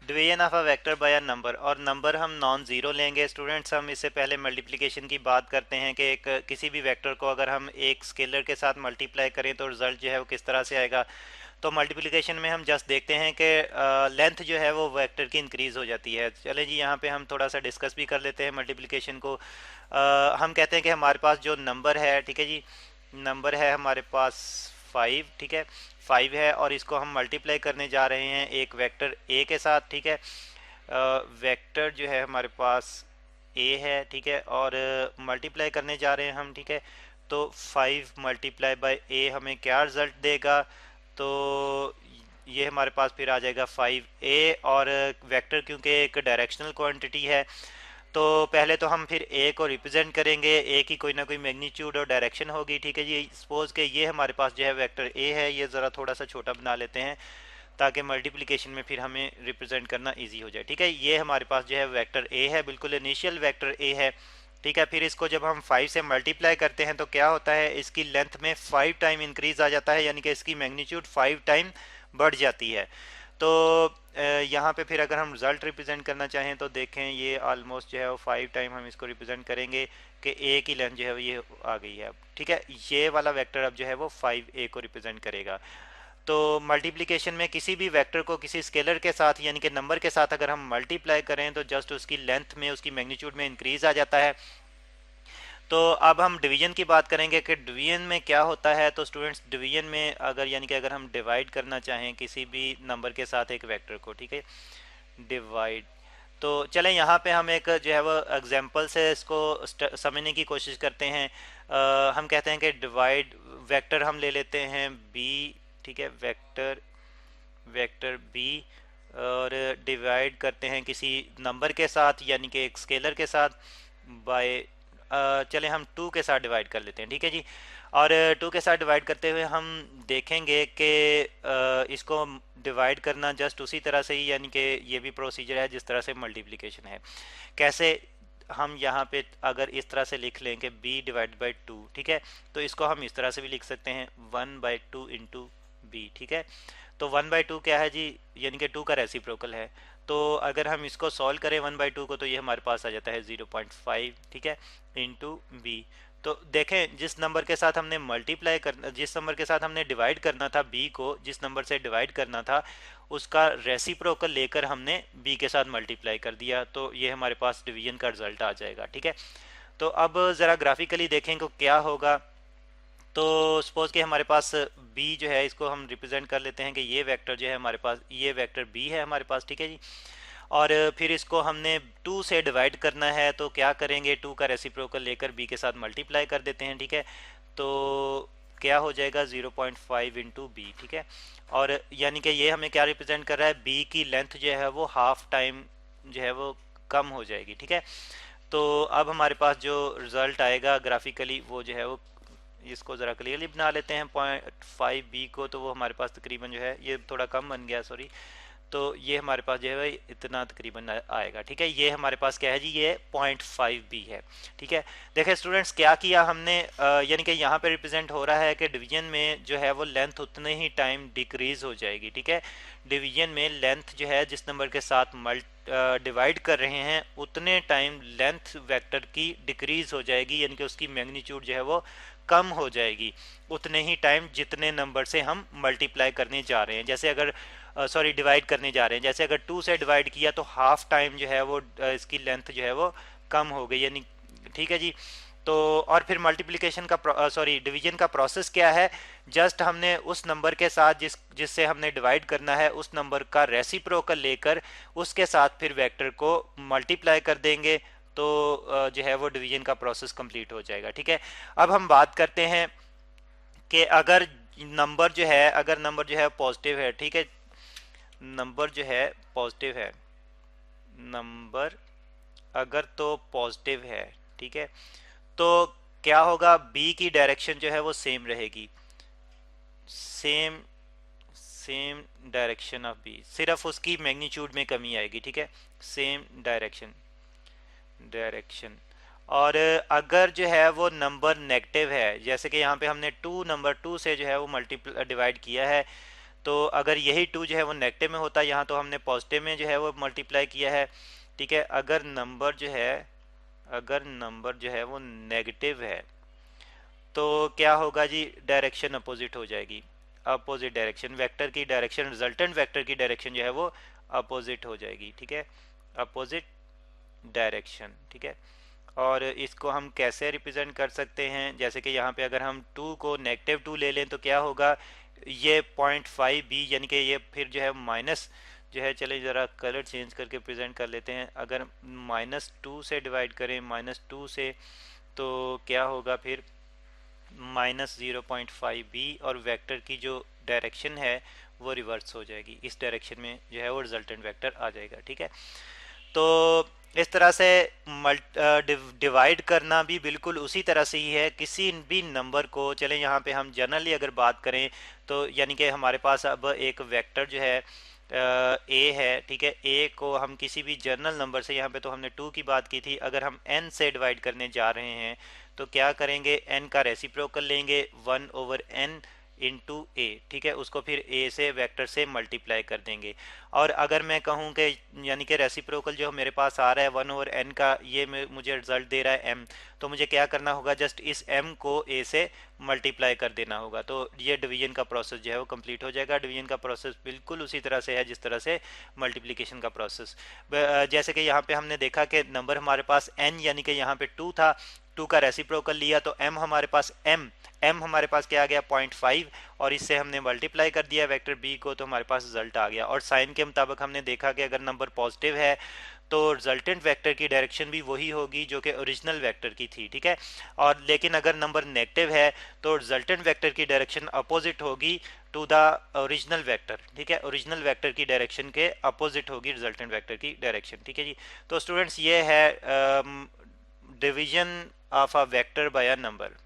Division of a vector by a number, और number हम non zero लेंगे students. हम इससे पहले मल्टीप्लिकेशन की बात करते हैं कि एक किसी भी वेक्टर को अगर हम एक स्केलर के साथ मल्टीप्लाई करें तो रिज़ल्ट जो है वो किस तरह से आएगा। तो मल्टीप्लिकेशन में हम जस्ट देखते हैं कि लेंथ जो है वो वेक्टर की इंक्रीज़ हो जाती है। चलें जी, यहाँ पे हम थोड़ा सा डिस्कस भी कर लेते हैं मल्टीप्लिकेशन को। हम कहते हैं कि हमारे पास जो नंबर है, ठीक है जी, नंबर है हमारे पास 5, ठीक है, 5 है, और इसको हम मल्टीप्लाई करने जा रहे हैं एक वेक्टर ए के साथ, ठीक है। वेक्टर जो है हमारे पास ए है, ठीक है, और मल्टीप्लाई करने जा रहे हैं हम, ठीक है। तो 5 मल्टीप्लाई बाय ए हमें क्या रिज़ल्ट देगा। तो ये हमारे पास फिर आ जाएगा 5a, और वेक्टर क्योंकि एक डायरेक्शनल क्वांटिटी है, तो पहले तो हम फिर ए को रिप्रेजेंट करेंगे। ए की कोई ना कोई मैग्नीट्यूड और डायरेक्शन होगी, ठीक है जी। सपोज के ये हमारे पास जो है वेक्टर ए है, ये ज़रा थोड़ा सा छोटा बना लेते हैं ताकि मल्टीप्लिकेशन में फिर हमें रिप्रेजेंट करना इजी हो जाए, ठीक है। ये हमारे पास जो है वेक्टर ए है, बिल्कुल इनिशियल वेक्टर ए है, ठीक है। फिर इसको जब हम 5 से मल्टीप्लाई करते हैं तो क्या होता है, इसकी लेंथ में 5 टाइम इंक्रीज आ जाता है, यानी कि इसकी मैग्नीट्यूड 5 टाइम बढ़ जाती है। तो यहाँ पे फिर अगर हम रिज़ल्ट रिप्रेजेंट करना चाहें तो देखें, ये ऑलमोस्ट जो है वो 5 टाइम हम इसको रिप्रेजेंट करेंगे कि ए की लेंथ जो है वो ये आ गई है अब, ठीक है। ये वाला वेक्टर अब जो है वो 5a को रिप्रेजेंट करेगा। तो मल्टीप्लिकेशन में किसी भी वेक्टर को किसी स्केलर के साथ यानी कि नंबर के साथ अगर हम मल्टीप्लाई करें तो जस्ट उसकी लेंथ में, उसकी मैग्नीट्यूड में इंक्रीज आ जाता है। तो अब हम डिवीजन की बात करेंगे कि डिवीजन में क्या होता है। तो स्टूडेंट्स, डिवीजन में अगर यानी कि अगर हम डिवाइड करना चाहें किसी भी नंबर के साथ एक वेक्टर को, ठीक है, डिवाइड, तो चलें यहाँ पे हम एक जो है वो एग्जांपल से इसको समझने की कोशिश करते हैं। हम कहते हैं कि डिवाइड, वेक्टर हम ले लेते हैं बी, ठीक है, वेक्टर वेक्टर बी, और डिवाइड करते हैं किसी नंबर के साथ यानी कि एक स्केलर के साथ बाय, चलें हम 2 के साथ डिवाइड कर लेते हैं, ठीक है जी। और 2 के साथ डिवाइड करते हुए हम देखेंगे कि इसको डिवाइड करना जस्ट उसी तरह से ही, यानी कि ये भी प्रोसीजर है जिस तरह से मल्टीप्लिकेशन है। कैसे, हम यहाँ पे अगर इस तरह से लिख लें कि b डिवाइड बाई 2, ठीक है, तो इसको हम इस तरह से भी लिख सकते हैं 1/2 इंटू बी, ठीक है। तो 1/2 क्या है जी, यानी कि 2 का रेसिप्रोकल है। तो अगर हम इसको सॉल्व करें 1/2 को तो ये हमारे पास आ जाता है 0.5, ठीक है, इंटू बी। तो देखें, जिस नंबर के साथ हमने मल्टीप्लाई करना, जिस नंबर के साथ हमने डिवाइड करना था बी को, जिस नंबर से डिवाइड करना था उसका रेसिप्रोकल लेकर हमने बी के साथ मल्टीप्लाई कर दिया, तो ये हमारे पास डिवीजन का रिजल्ट आ जाएगा, ठीक है। तो अब ज़रा ग्राफिकली देखें कि क्या होगा। तो सपोज कि हमारे पास b जो है, इसको हम रिप्रेजेंट कर लेते हैं कि ये वेक्टर जो है हमारे पास, ये वेक्टर b है हमारे पास, ठीक है जी। और फिर इसको हमने 2 से डिवाइड करना है, तो क्या करेंगे, 2 का रेसिप्रोकल लेकर b के साथ मल्टीप्लाई कर देते हैं, ठीक है। तो क्या हो जाएगा 0.5 इंटू बी, ठीक है। और यानी कि ये हमें क्या रिप्रेजेंट कर रहा है, b की लेंथ जो है वो हाफ टाइम जो है वो कम हो जाएगी, ठीक है। तो अब हमारे पास जो रिज़ल्ट आएगा ग्राफिकली वो जो है वो, इसको ज़रा क्लियरली बना लेते हैं 0.5b को, तो वो हमारे पास तकरीबन जो है, ये थोड़ा कम बन गया, सॉरी। तो ये हमारे पास जो है इतना तकरीबन आएगा, ठीक है। ये हमारे पास क्या है जी, ये 0.5b है, ठीक है। देखिए स्टूडेंट्स, क्या किया हमने, यानी कि यहाँ पे रिप्रेजेंट हो रहा है कि डिवीजन में जो है वो लेंथ उतने ही टाइम डिक्रीज हो जाएगी, ठीक है। डिवीजन में लेंथ जो है जिस नंबर के साथ डिवाइड कर रहे हैं उतने टाइम लेंथ वेक्टर की डिक्रीज हो जाएगी, यानी कि उसकी मैग्नीट्यूड जो है वो कम हो जाएगी उतने ही टाइम जितने नंबर से हम मल्टीप्लाई करने जा रहे हैं। जैसे अगर सॉरी डिवाइड करने जा रहे हैं, जैसे अगर 2 से डिवाइड किया तो हाफ टाइम जो है वो इसकी लेंथ जो है वो कम हो गई, यानी, ठीक है जी। तो और फिर मल्टीप्लिकेशन का सॉरी डिवीजन का प्रोसेस क्या है, जस्ट हमने उस नंबर के साथ जिससे हमने डिवाइड करना है उस नंबर का रेसिप्रोकल लेकर उसके साथ फिर वेक्टर को मल्टीप्लाई कर देंगे, तो जो है वो डिवीजन का प्रोसेस कंप्लीट हो जाएगा, ठीक है। अब हम बात करते हैं कि अगर नंबर जो है, अगर नंबर जो है पॉजिटिव है, ठीक है, नंबर जो है पॉजिटिव है, नंबर अगर तो पॉजिटिव है, ठीक है, तो क्या होगा, बी की डायरेक्शन जो है वो सेम रहेगी, same same direction of B, सिर्फ उसकी मैग्नीट्यूड में कमी आएगी, ठीक है, सेम डायरेक्शन डायरेक्शन। और अगर जो है वो नंबर नेगेटिव है, जैसे कि यहाँ पे हमने 2 नंबर 2 से जो है वो मल्टीप्लाई डिवाइड किया है, तो अगर यही 2 जो है वो नेगेटिव में होता, यहाँ तो हमने पॉजिटिव में जो है वो मल्टीप्लाई किया है, ठीक है। अगर नंबर जो है वो नेगेटिव है तो क्या होगा जी, डायरेक्शन अपोजिट हो जाएगी, अपोजिट डायरेक्शन, वेक्टर की डायरेक्शन, रिजल्टेंट वेक्टर की डायरेक्शन जो है वो अपोजिट हो जाएगी, ठीक है, अपोजिट डायरेक्शन, ठीक है। और इसको हम कैसे रिप्रेजेंट कर सकते हैं, जैसे कि यहाँ पे अगर हम 2 को -2 ले लें तो क्या होगा, ये 0.5b यानी कि ये फिर जो है माइनस जो है, चले ज़रा कलर चेंज करके प्रेजेंट कर लेते हैं। अगर -2 से डिवाइड करें, -2 से, तो क्या होगा फिर -0.5b, और वेक्टर की जो डायरेक्शन है वो रिवर्स हो जाएगी, इस डायरेक्शन में जो है वो रिजल्टेंट वेक्टर आ जाएगा, ठीक है। तो इस तरह से डिवाइड करना भी बिल्कुल उसी तरह से ही है, किसी भी नंबर को, चलें यहाँ पे हम जनरली अगर बात करें तो यानी कि हमारे पास अब एक वेक्टर जो है ए है, ठीक है। ए को हम किसी भी जर्नल नंबर से, यहाँ पे तो हमने 2 की बात की थी, अगर हम n से डिवाइड करने जा रहे हैं तो क्या करेंगे, n का रेसिप्रोकल लेंगे 1/n इंटू ए, ठीक है, उसको फिर ए से वेक्टर से मल्टीप्लाई कर देंगे। और अगर मैं कहूँ कि यानी कि रेसिप्रोकल जो मेरे पास आ रहा है 1/n का, ये मुझे रिजल्ट दे रहा है m, तो मुझे क्या करना होगा, जस्ट इस m को a से मल्टीप्लाई कर देना होगा, तो ये डिवीजन का प्रोसेस जो है वो कंप्लीट हो जाएगा। डिवीजन का प्रोसेस बिल्कुल उसी तरह से है जिस तरह से मल्टीप्लिकेशन का प्रोसेस। जैसे कि यहाँ पे हमने देखा कि नंबर हमारे पास n यानी कि यहाँ पे 2 था, 2 का रेसिप्रोकल लिया तो m हमारे पास m हमारे पास क्या आ गया 0.5, और इससे हमने मल्टीप्लाई कर दिया वेक्टर b को, तो हमारे पास रिजल्ट आ गया। और साइन के मुताबिक हमने देखा कि अगर नंबर पॉजिटिव है तो रिजल्टेंट वेक्टर की डायरेक्शन भी वही होगी जो कि ओरिजिनल वेक्टर की थी, ठीक है। और लेकिन अगर नंबर नेगेटिव है तो रिजल्टेंट वेक्टर की डायरेक्शन अपोजिट होगी टू द ओरिजिनल वेक्टर, ठीक है, ओरिजिनल वेक्टर की डायरेक्शन के अपोजिट होगी रिजल्टेंट वेक्टर की डायरेक्शन, ठीक है जी। तो स्टूडेंट्स ये है division of a vector by a number.